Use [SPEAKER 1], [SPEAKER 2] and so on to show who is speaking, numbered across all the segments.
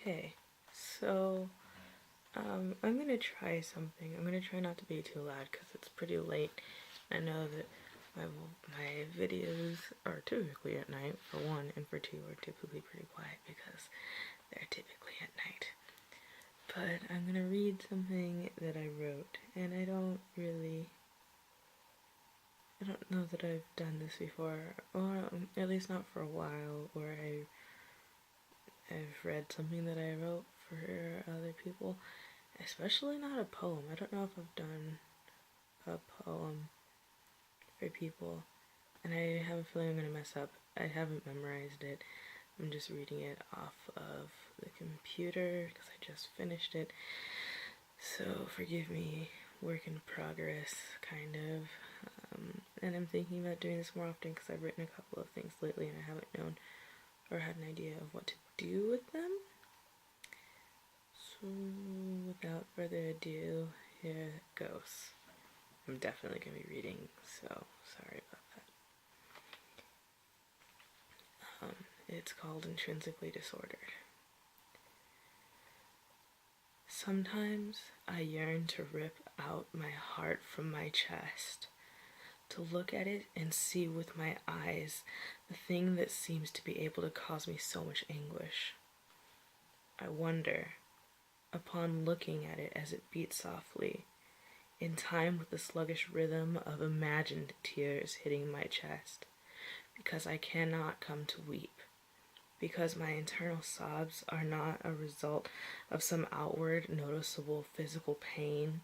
[SPEAKER 1] Okay, so I'm gonna try something. I'm gonna try not to be too loud because it's pretty late. I know that my videos are typically at night, for one, and for two, are typically pretty quiet because they're typically at night. But I'm gonna read something that I wrote, and I don't know that I've done this before, or at least not for a while, where I've read something that I wrote for other people. Especially not a poem. I don't know if I've done a poem for people. And I have a feeling I'm going to mess up. I haven't memorized it. I'm just reading it off of the computer because I just finished it. So forgive me, work in progress, kind of. And I'm thinking about doing this more often because I've written a couple of things lately and I haven't known or had an idea of what to do with them. So without further ado, here it goes. I'm definitely going to be reading, so sorry about that. It's called Intrinsically Disordered. Sometimes I yearn to rip out my heart from my chest, to look at it and see with my eyes the thing that seems to be able to cause me so much anguish. I wonder, upon looking at it as it beats softly, in time with the sluggish rhythm of imagined tears hitting my chest, because I cannot come to weep, because my internal sobs are not a result of some outward noticeable physical pain,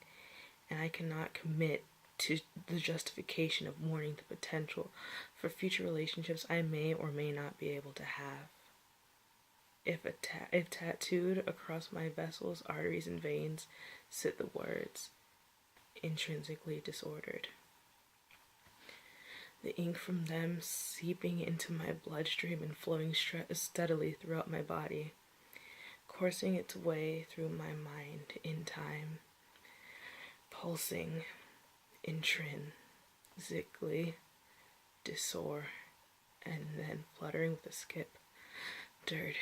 [SPEAKER 1] and I cannot commit to the justification of mourning the potential for future relationships I may or may not be able to have. If tattooed across my vessel's arteries and veins sit the words, intrinsically disordered. The ink from them seeping into my bloodstream and flowing steadily throughout my body, coursing its way through my mind in time, pulsing intrinsically disordered, and then fluttering with a skip. Dirt.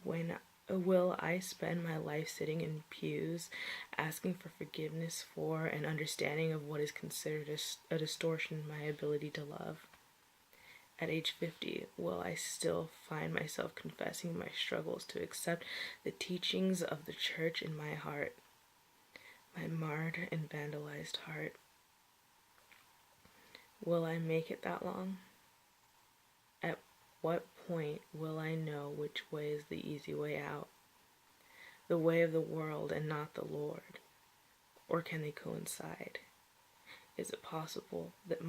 [SPEAKER 1] When will I spend my life sitting in pews, asking for forgiveness for and understanding of what is considered a distortion in my ability to love? At age 50, will I still find myself confessing my struggles to accept the teachings of the church in my heart, my marred and vandalized heart? Will I make it that long? At what point will I know which way is the easy way out? The way of the world and not the Lord? Or can they coincide? Is it possible that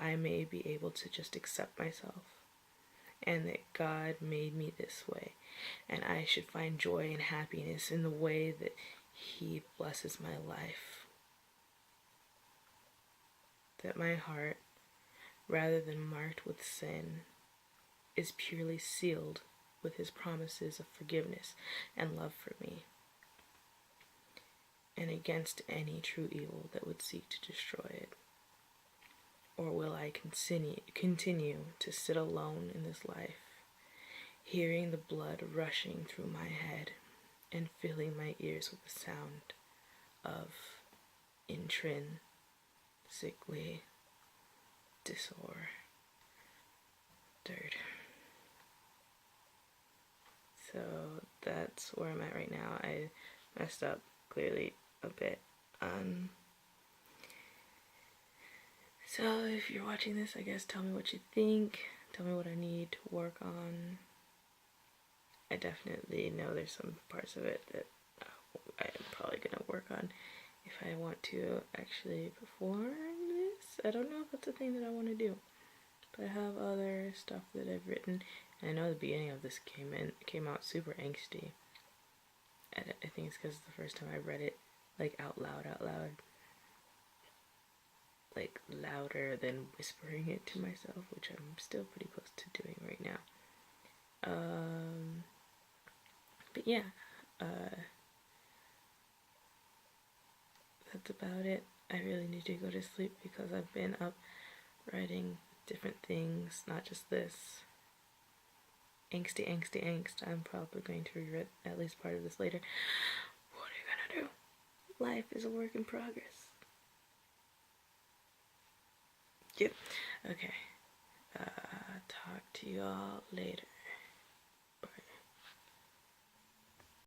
[SPEAKER 1] I may be able to just accept myself, and that God made me this way, and I should find joy and happiness in the way that He blesses my life? That my heart, rather than marked with sin, is purely sealed with His promises of forgiveness and love for me, and against any true evil that would seek to destroy it? Or will I continue to sit alone in this life, hearing the blood rushing through my head and filling my ears with the sound of intrinsically disordered? So that's where I'm at right now. I messed up clearly a bit. So if you're watching this, I guess tell me what you think. Tell me what I need to work on. I definitely know there's some parts of it that I'm probably gonna work on if I want to actually perform this. I don't know if that's a thing that I want to do, but I have other stuff that I've written, and I know the beginning of this came out super angsty. And I think it's because it's the first time I read it like out loud, like louder than whispering it to myself, which I'm still pretty close to doing right now. But yeah, that's about it. I really need to go to sleep because I've been up writing different things, not just this, angsty, angsty, angst. I'm probably going to regret at least part of this later. What are you gonna do? Life is a work in progress. Yep. Okay. Talk to y'all later.